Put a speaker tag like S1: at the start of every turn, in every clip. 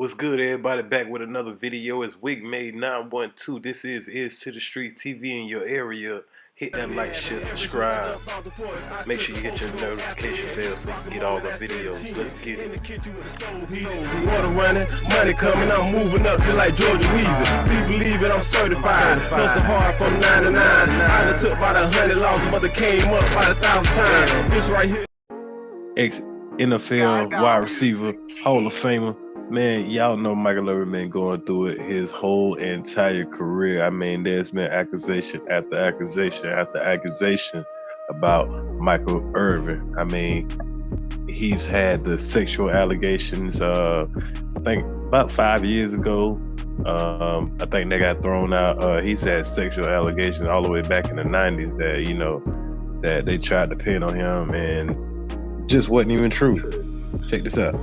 S1: What's good, everybody? Back with another video. It's Wig Made 912. This is earztothestreetztv in your area. Hit that like, share, subscribe. Make sure you hit your notification bell so you can get all the videos. Let's get it.
S2: Water running, money coming, I'm moving up just like Georgia Weezy. Please believe it, I'm certified. Hustle hard from 9 to 9. I done took about 100 losses, mother came up about 1,000 times. This right here.
S1: Ex-NFL wide receiver, Hall of Famer. Man, y'all know Micheal Irvin been going through it his whole entire career. I mean, there's been accusation after accusation after accusation about Micheal Irvin. I mean, he's had the sexual allegations, I think about 5 years ago. I think they got thrown out. He's had sexual allegations all the way back in the 90s that, you know, that they tried to pin on him and just wasn't even true. Check this out.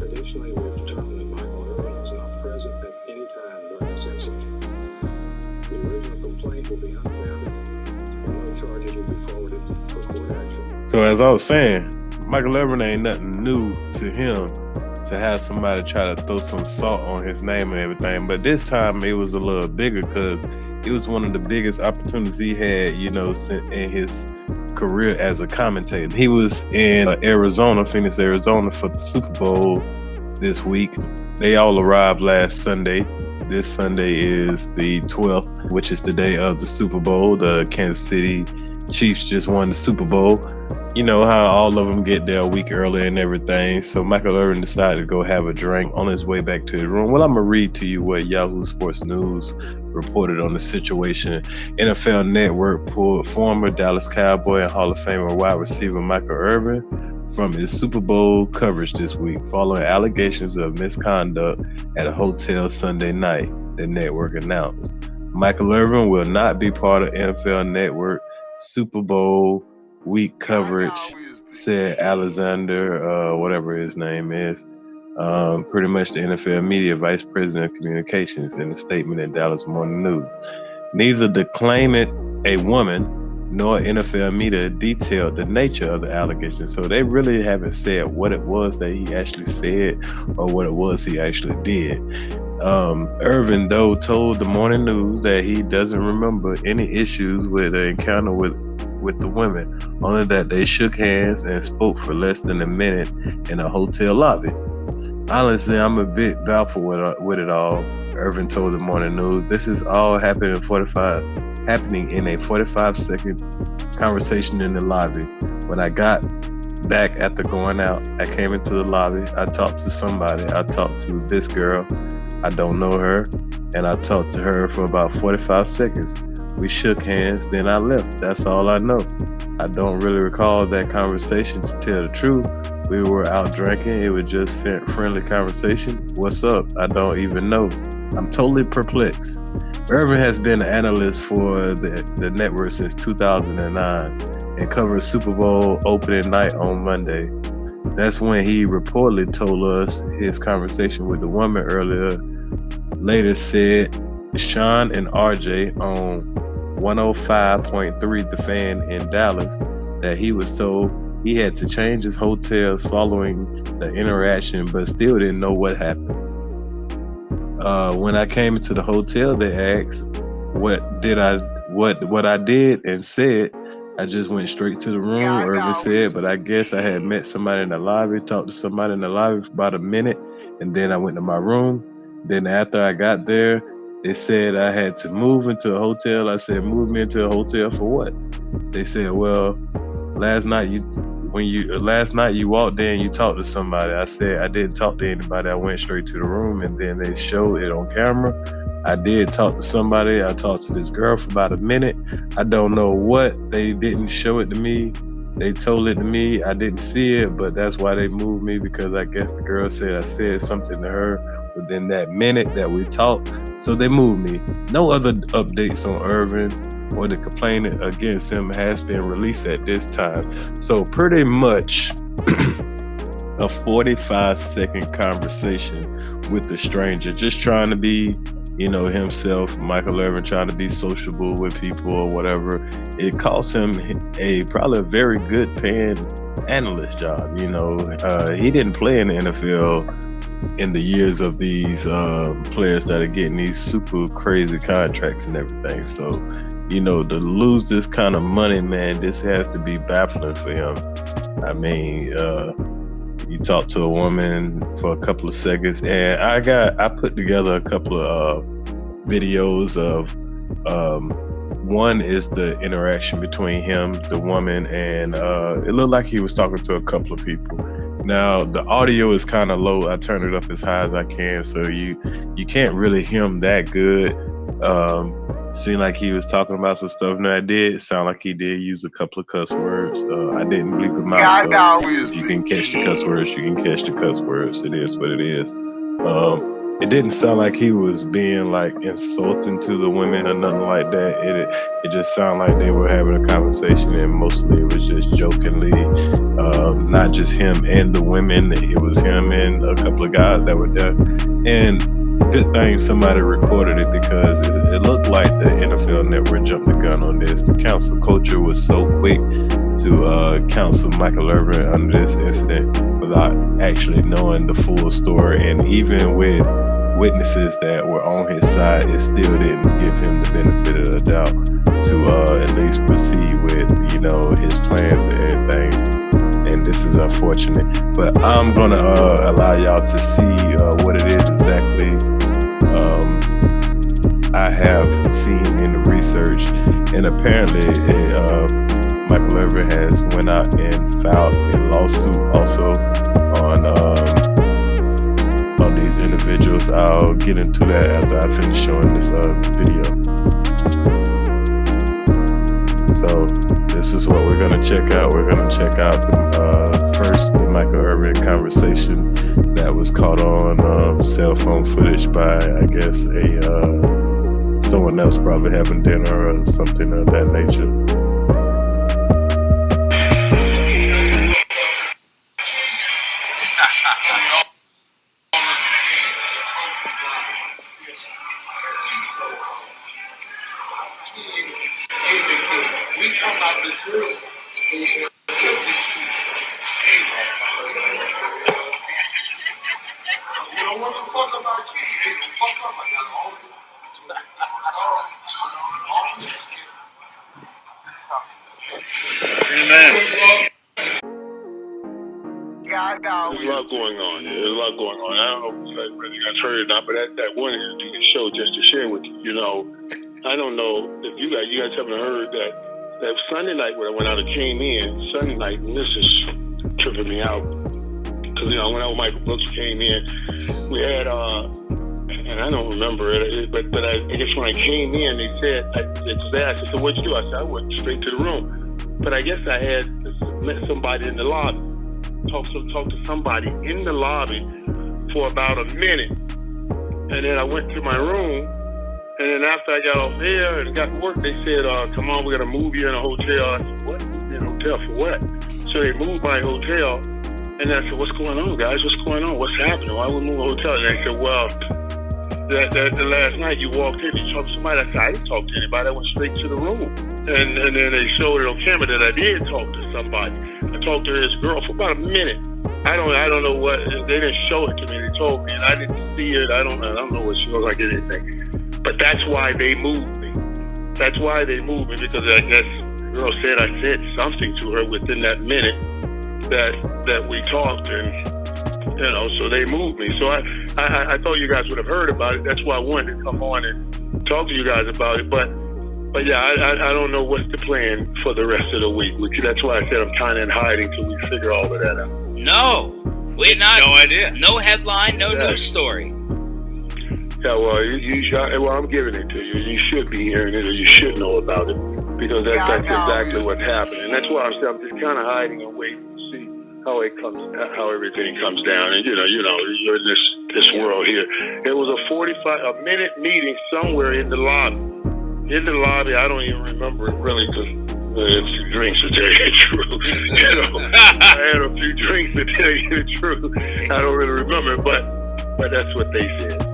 S3: Additionally, we have determined that Micheal Irvin was not present at any time during this incident. The original complaint will be unfounded, and no charges will be forwarded for court action.
S1: So as I was saying, Micheal Irvin ain't nothing new to him to have somebody try to throw some salt on his name and everything. But this time it was a little bigger because it was one of the biggest opportunities he had, you know, in his career as a commentator. He was in Arizona, Phoenix, Arizona for the Super Bowl this week. They all arrived last Sunday. This Sunday is the 12th, which is the day of the Super Bowl. The Kansas City Chiefs just won the Super Bowl. You know how all of them get there a week early and everything. So Micheal Irvin decided to go have a drink on his way back to his room. Well, I'm going to read to you what Yahoo Sports News reported on the situation. NFL Network pulled former Dallas Cowboy and Hall of Famer wide receiver Micheal Irvin from his Super Bowl coverage this week following allegations of misconduct at a hotel Sunday night, the network announced. Micheal Irvin will not be part of NFL Network Super Bowl week coverage, said Alexander, whatever his name is, pretty much the NFL media vice president of communications, in a statement in Dallas Morning News. Neither the claimant, a woman, nor NFL media detailed the nature of the allegations. So they really haven't said what it was that he actually said or what it was he actually did. Irvin, though, told the Morning News that he doesn't remember any issues with the encounter with the women, only that they shook hands and spoke for less than a minute in a hotel lobby. Honestly, I'm a bit doubtful with it all, Irvin told the Morning News. This is all happening in a 45-second conversation in the lobby. When I got back after going out, I came into the lobby, I talked to somebody, I talked to this girl, I don't know her, and I talked to her for about 45 seconds. We shook hands, then I left. That's all I know. I don't really recall that conversation, to tell the truth. We were out drinking. It was just friendly conversation. What's up? I don't even know. I'm totally perplexed. Irvin has been an analyst for the network since 2009 and covered Super Bowl opening night on Monday. That's when he reportedly told us his conversation with the woman earlier. Later said Sean and RJ on 105.3 The Fan in Dallas that he was told he had to change his hotels following the interaction, but still didn't know what happened. When I came into the hotel, they asked what I did and said. I just went straight to the room, Irvin said, but I guess I had met somebody in the lobby, talked to somebody in the lobby for about a minute, and then I went to my room. Then after I got there, they said I had to move into a hotel. I said, move me into a hotel for what? They said, well, last night you walked in, you talked to somebody. I said, I didn't talk to anybody. I went straight to the room, and then they showed it on camera. I did talk to somebody. I talked to this girl for about a minute. I don't know what. They didn't show it to me. They told it to me. I didn't see it, but that's why they moved me, because I guess the girl said I said something to her within that minute that we talked. So they moved me. No other updates on Irvin or the complaint against him has been released at this time. So pretty much a 45-second conversation with the stranger, just trying to be himself, Micheal Irvin, trying to be sociable with people or whatever, it cost him probably a very good paying analyst job. He didn't play in the NFL in the years of these players that are getting these super crazy contracts and everything. So, to lose this kind of money, man, this has to be baffling for him. I mean, you talk to a woman for a couple of seconds, and I put together a couple of videos of one is the interaction between him, the woman, and it looked like he was talking to a couple of people. Now the audio is kind of low. I turned it up as high as I can, so you can't really hear him that good. Seemed like he was talking about some stuff. Now it did sound like he did use a couple of cuss words. I didn't bleep them out. So if you can catch the cuss words, you can catch the cuss words. It is what it is. It didn't sound like he was being like insulting to the women or nothing like that. It just sounded like they were having a conversation, and mostly it was just jokingly. Not just him and the women. It was him and a couple of guys that were there. And good thing somebody recorded it, because it looked like the NFL Network jumped the gun on this. The council culture was so quick to counsel Micheal Irvin under this incident without actually knowing the full story. And even with witnesses that were on his side, it still didn't give him the benefit of the doubt to at least proceed with his plans and everything. And this is unfortunate, but I'm gonna allow y'all to see what it is exactly I have seen in the research. And apparently Micheal Irvin has went out and filed a lawsuit also on these individuals. I'll get into that after I finish showing this video. So this is what we're gonna check out. We're gonna check out first the Micheal Irvin conversation that was caught on cell phone footage by, I guess, someone else probably having dinner or something of that nature.
S3: There's a lot going on. There's a lot going on. I don't know whether you guys heard it or not, but that one interesting show, just to share with you, I don't know if you guys haven't heard that Sunday night when I went out and came in, Sunday night, and this is tripping me out, because, when Michael Brooks came in, we had, and I don't remember it, but I guess when I came in, they said, they asked, I said, what'd you do? I said, I went straight to the room. But I guess I had met somebody in the lobby. Talk to somebody in the lobby for about a minute, and then I went to my room, and then after I got off there and got to work, they said, come on, we're gonna move you in a hotel. I said, what? In a hotel for what? So they moved my hotel, and then I said, what's going on, guys? What's going on? What's happening? Why would we move a hotel? And they said, well, the last night you walked in, you talked to somebody. I said, I didn't talk to anybody. I went straight to the room. And then they showed it on camera that I did talk to somebody. I talked to this girl for about a minute. I don't know what, they didn't show it to me. They told me, and I didn't see it. I don't know what she looked like or anything. But that's why they moved me. That's why they moved me, because I guess the girl said I said something to her within that minute that we talked, and so they moved me. So I thought you guys would have heard about it. That's why I wanted to come on and talk to you guys about it. But yeah, I don't know what's the plan for the rest of the week. That's why I said I'm kind of in hiding till we figure all of that out.
S4: No, we're not. No idea. No headline, no news story.
S3: Yeah, well, I'm giving it to you. You should be hearing it, or you should know about it, because that's exactly what's happening. And that's why I'm just kind of hiding and waiting to see how everything comes down. And you're in this world here. It was a minute meeting somewhere in the lobby. I don't even remember it really, because a few drinks, to tell you the truth. I had a few drinks, to tell you the truth. I don't really remember, but that's what they said.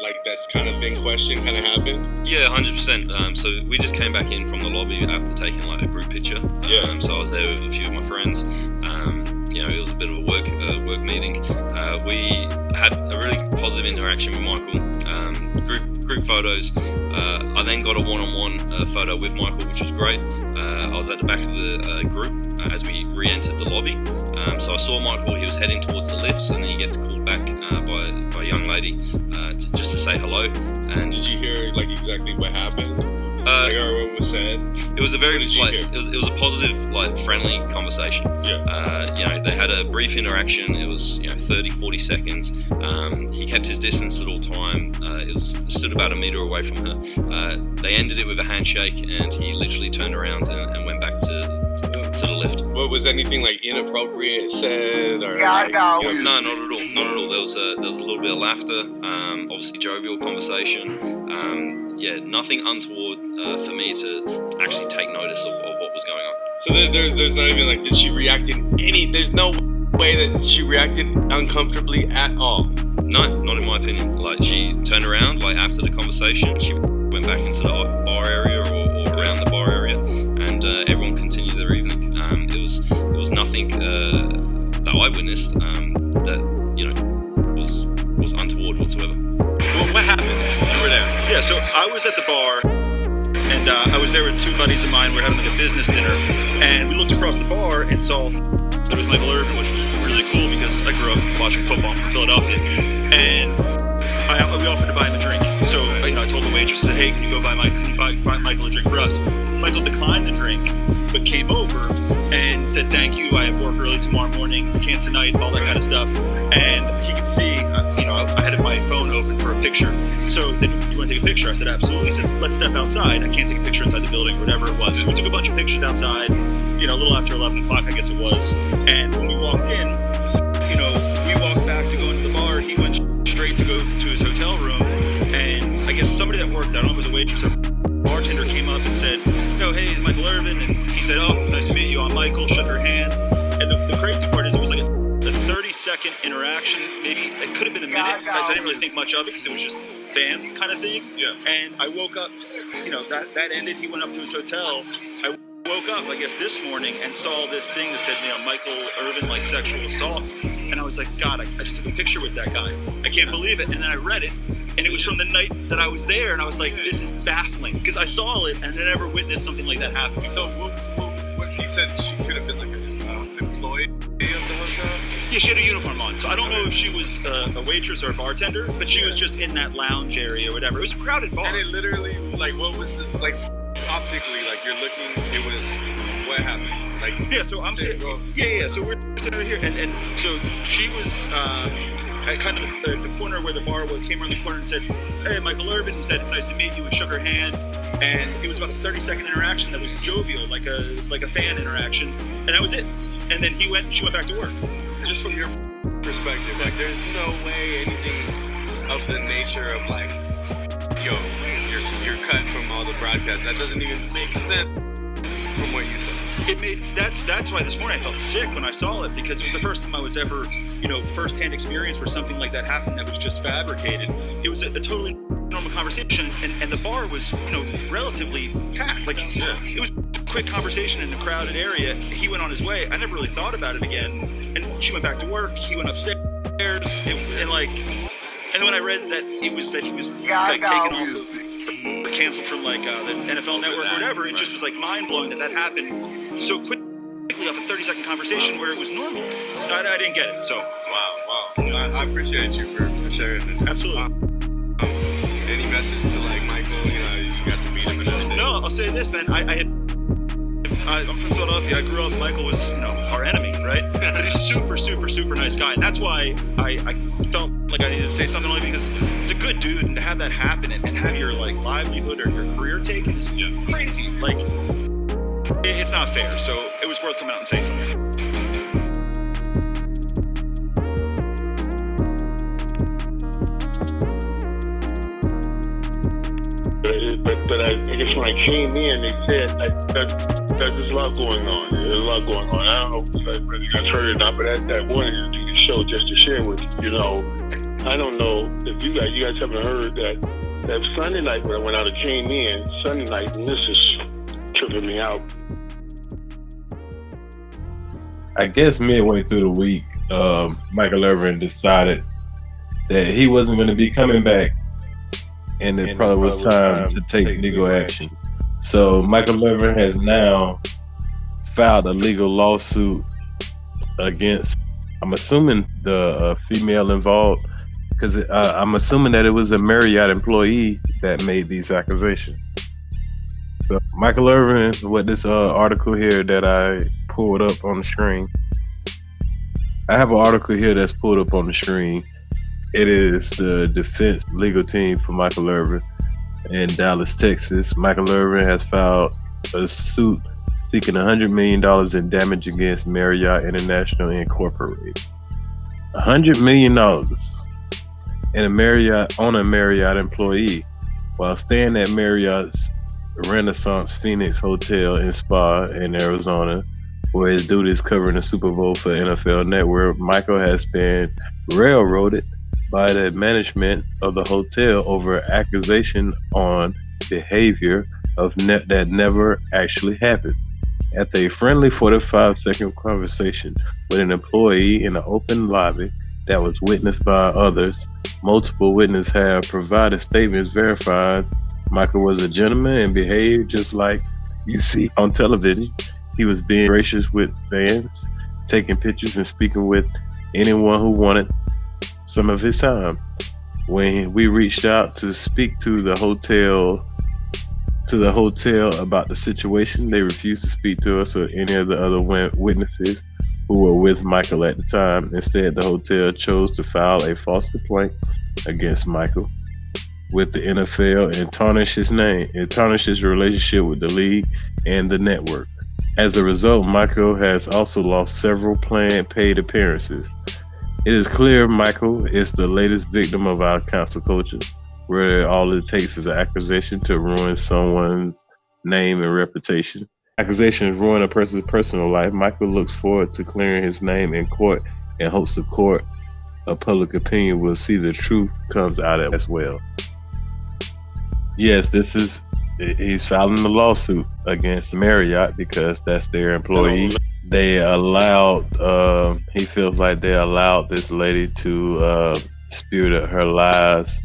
S1: like that's kind of been questioned kind of happened?
S5: Yeah, 100%. So we just came back in from the lobby after taking like a group picture. So I was there with a few of my friends. You know, it was a bit of a work meeting. We had a really positive interaction with Michael. Group photos. I then got a one-on-one photo with Michael, which was great. I was at the back of the group as we re-entered the lobby. So I saw Michael. He was heading towards the lifts, and then he gets called back by a young lady just to say hello. And
S1: did you hear like exactly what happened? Like or what was said?
S5: It was a very it was a positive, like friendly conversation. Yeah. You know, they had a brief interaction. It was 30-40 seconds. He kept his distance at all time. It was stood about a meter away from her. They ended it with a handshake, and he literally turned around and went back to the lift.
S1: What was anything like inappropriate said or?
S5: No, not at all. Not at all. There was a little bit of laughter. Obviously jovial conversation. Yeah, nothing untoward for me to actually take notice of what was going on.
S1: So there's not even like, did she react in any? There's no way that she reacted uncomfortably at all.
S5: No, not in my opinion. Like she turned around, like after the conversation, she went back into the bar area or around the bar area, and everyone continued their evening. It was nothing that I witnessed that was untoward whatsoever.
S6: Well, what happened? You were there. Yeah, so I was at the bar, and I was there with two buddies of mine. We were having like a business dinner, and we looked across the bar and saw there was Micheal Irvin, which was really cool because I grew up watching football from Philadelphia, and we offered to buy him a drink. So I told the waitress, I said, hey, can you go buy Micheal a drink for us? Micheal declined the drink, but came over and said, thank you, I have work early tomorrow morning, can't tonight, all that kind of stuff. And he could see, I had my phone open for a picture. So he said, you want to take a picture? I said, absolutely. He said, let's step outside. I can't take a picture inside the building or whatever it was. So we took a bunch of pictures outside, a little after 11 o'clock, I guess it was. And when we walked in, we walked back to go into the bar. He went straight to go to his hotel room. And I guess somebody that worked there, I don't know if it was a waitress or bartender, came up and said, hey, Micheal Irvin. And he said, it's nice to meet you. I'm Michael. Shook her hand. And the crazy part is it was like a 30-second interaction. Maybe it could have been a minute, because I didn't really think much of it because it was just fan kind of thing. Yeah. And I woke up, that ended. He went up to his hotel. I woke up, I guess, this morning and saw this thing that said, Micheal Irvin, like sexual assault. And I was like, God, I just took a picture with that guy. I can't believe it. And then I read it, and it was from the night that I was there, and I was like, this is baffling. Because I saw it and I never witnessed something like that happen.
S1: So what you said she could have been like an employee of the hotel?
S6: Yeah, she had a uniform on. So I don't know if she was a waitress or a bartender, but she was just in that lounge area or whatever. It was a crowded bar.
S1: And it literally, like, what was the, like, optically, like, you're looking, it was, what happened? Like,
S6: yeah, so I'm saying, so we're sitting over here, and so she was at kind of the corner where the bar was, came around the corner and said, hey, Micheal Irvin. He said, it's nice to meet you, and shook her hand. And it was about a 30-second interaction that was jovial, like a fan interaction, and that was it. And then she went back to work.
S1: Just from your perspective, like, there's no way anything of the nature of, like, you're cut from all the broadcasts. That doesn't even make sense from what you said.
S6: That's why this morning I felt sick when I saw it, because it was the first time I was ever, first-hand experience where something like that happened that was just fabricated. It was a totally normal conversation, and the bar was, relatively packed. Like, it was a quick conversation in a crowded area. He went on his way. I never really thought about it again. And she went back to work. He went upstairs, and when I read that he was like taken off or canceled from like the NFL Network or whatever, it just was like mind-blowing that happened so quickly off a 30-second conversation where it was normal. I didn't get it. So
S1: wow. I appreciate you for sharing it.
S6: Absolutely.
S1: Any message to like Michael? You got to meet him and everything.
S6: No, I'll say this, man. I'm from Philadelphia. I grew up. Michael was, our enemy, right? But he's super nice guy, and that's why I felt like I needed to say something like, because he's a good dude, and to have that happen and have your like livelihood or your career taken is crazy. Like, it's not fair. So it was worth coming out and saying something.
S7: But I guess when I came in, they said that there's a lot going on. There's a lot going on. I don't know if you guys heard it or not, but that one show, just to share with you, I don't know if you guys haven't heard that Sunday night when I went out, I came in Sunday night, and this is tripping me out.
S1: I guess midway through the week, Micheal Irvin decided that he wasn't going to be coming back, and it probably was time to take legal action. So Micheal Irvin has now filed a legal lawsuit against, I'm assuming, the female involved, because I'm assuming that it was a Marriott employee that made these accusations. So Micheal Irvin, what this article here that I pulled up on the screen, I have an article here that's pulled up on the screen. It is the defense legal team for Micheal Irvin in Dallas, Texas. Micheal Irvin has filed a suit seeking $100 million in damage against Marriott International Incorporated. $100 million in a Marriott employee while staying at Marriott's Renaissance Phoenix Hotel and Spa in Arizona, where his duties covering the Super Bowl for NFL Network. Micheal has been railroaded by the management of the hotel over accusation on behavior that never actually happened. After a friendly 45-second conversation with an employee in an open lobby that was witnessed by others, multiple witnesses have provided statements verifying Micheal was a gentleman and behaved just like you see on television. He was being gracious with fans, taking pictures and speaking with anyone who wanted some of his time. When we reached out to speak to the hotel about the situation, they refused to speak to us or any of the other witnesses who were with Micheal at the time. Instead, the hotel chose to file a false complaint against Micheal with the NFL and tarnish his name. It tarnished his relationship with the league and the network. As a result, Micheal has also lost several planned paid appearances. It is clear Micheal is the latest victim of our cancel culture, where all it takes is an accusation to ruin someone's name and reputation. Accusations ruin a person's personal life. Micheal looks forward to clearing his name in court and hopes the court of public opinion will see the truth comes out of it as well. Yes, he's filing a lawsuit against Marriott because that's their employee. They allowed, he feels like they allowed this lady to spew her lies,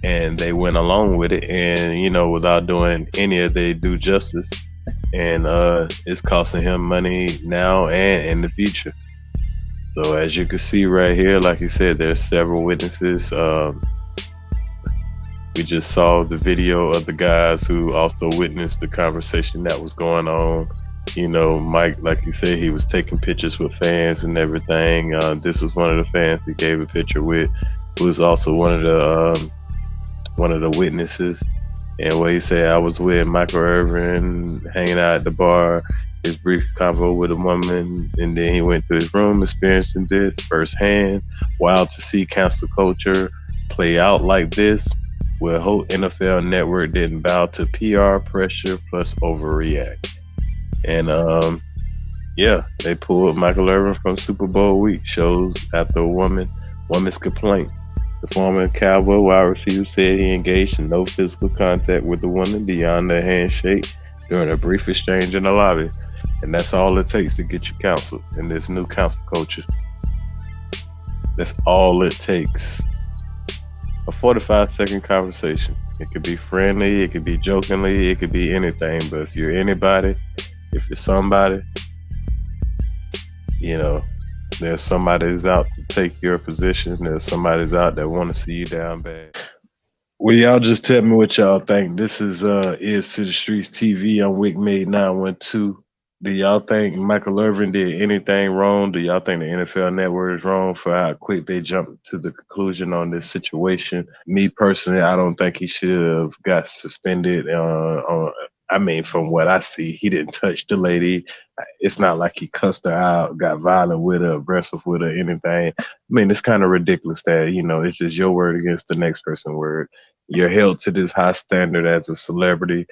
S1: and they went along with it, and without doing any of their due justice, and it's costing him money now and in the future. So as you can see right here, like you said, there's several witnesses. We just saw the video of the guys who also witnessed the conversation that was going on. Mike, like you said, he was taking pictures with fans and everything. This was one of the fans he gave a picture with, who was also one of the witnesses. And what he said, I was with Micheal Irvin, hanging out at the bar, his brief convo with a woman, and then he went to his room, experiencing this firsthand. Wild to see cancel culture play out like this, where whole NFL network didn't bow to PR pressure plus overreact. And they pulled Micheal Irvin from Super Bowl week shows after a woman's complaint. The former Cowboy wide receiver said he engaged in no physical contact with the woman beyond a handshake during a brief exchange in the lobby. And that's all it takes to get you counseled in this new counsel culture. That's all it takes. A 45-second conversation. It could be friendly, it could be jokingly, it could be anything. But if you're anybody, if you're somebody, there's somebody who's out to take your position. There's somebody who's out that want to see you down bad. Well, y'all just tell me what y'all think. This is earztothestreetztv. I'm WickMade912. Do y'all think Micheal Irvin did anything wrong? Do y'all think the NFL Network is wrong for how quick they jumped to the conclusion on this situation? Me personally, I don't think he should have got suspended. From what I see, he didn't touch the lady. It's not like he cussed her out, got violent with her, aggressive with her, anything. It's kind of ridiculous that, it's just your word against the next person's word. You're held to this high standard as a celebrity.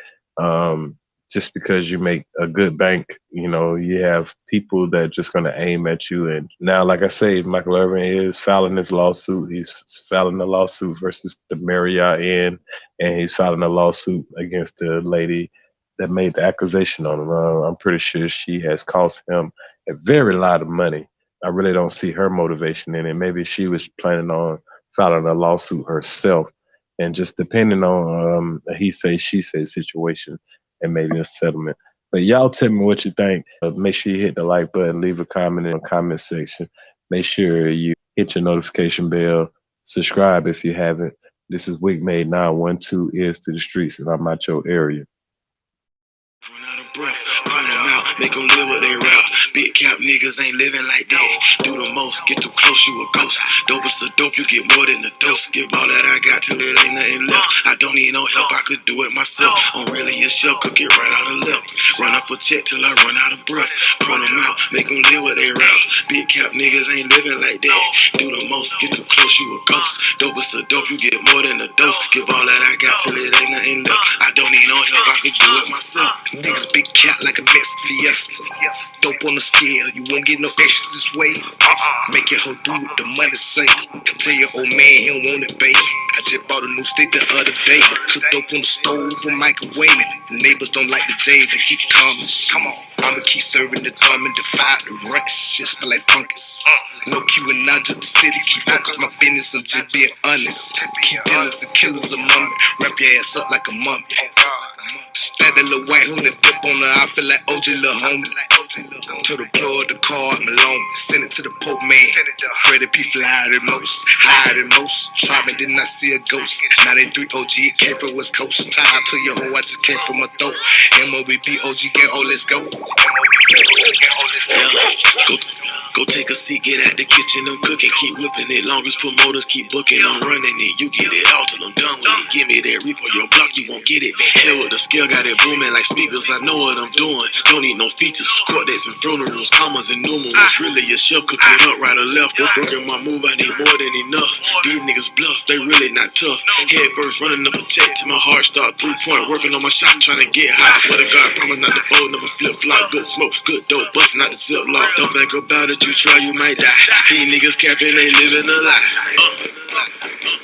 S1: just because you make a good bank, you know, you have people that just going to aim at you. And now, like I say, Micheal Irvin is filing this lawsuit. He's filing a lawsuit versus the Marriott Inn, and he's filing a lawsuit against the lady that made the accusation on him. I'm pretty sure she has cost him a very lot of money. I really don't see her motivation in it. Maybe she was planning on filing a lawsuit herself, and just depending on a he say, she say situation, and maybe a settlement. But y'all tell me what you think. Make sure you hit the like button, leave a comment in the comment section. Make sure you hit your notification bell, subscribe if you haven't. This is Wigmade 912 Ears to the Streets, and I'm out your area.
S8: Run out of breath, point them out, make them live what they rap. Big cap niggas ain't living like that. Do the most, get too close, you a ghost. Dope is the dope, you get more than the dose. Give all that I got till it ain't nothing left. I don't need no help, I could do it myself. I'm really a chef, cook it right out of left. Run up a check till I run out of breath. Point them out, make them live what they rap. Big cap niggas ain't living like that. Do the most, get too close, you a ghost. Dope is the dope, you get more than the dose. Give all that I got till it ain't nothing left. I don't need no help, I could do it myself. Niggas big cat like a Mexican Fiesta. Dope on the scale, you won't get no extra this way. Make your hoe do what the money say. Tell your old man he don't want it, babe. I just bought a new stick the other day. Cook dope on the stove or microwave. Neighbors don't like the J, they keep calling. Come on, I'ma keep serving the thumb and defy the ranks. Shit smell like fungus. No Q and not just the city. Keep focus my business, I'm just being honest. Keep dealers and killers among me. Wrap your ass up like a mummy. Stab that little white hood and dip on her. I feel like OJ little homie. To the plug the car, I'm alone. Send it to the Pope man. Freddie P fly higher than most. Higher than most. Try me, didn't I see a ghost? 93 OG, it came from West Coast. Tied to your hoe, I just came from my throat. MOBB OG gang, oh let's go. Go take a seat, get out the kitchen, I'm cooking, keep whipping it. Long as promoters keep booking, I'm running it. You get it all till I'm done with it. Give me that repo, your block, you won't get it. Hell with the scale, got it booming like speakers. I know what I'm doing. Don't need no features, court dates and funerals, commas and numerals. Really a chef, cook it up right or left. Working my move, I need more than enough. These niggas bluff, they really not tough. Head first, running up a check till my heart start 3-point. Working on my shot, trying to get high. Swear to God, promise not to fold, never flip flop. Good smoke, good dope, busting out the zip lock. Don't think about it, you try, you might die. These niggas capping, they living a lie.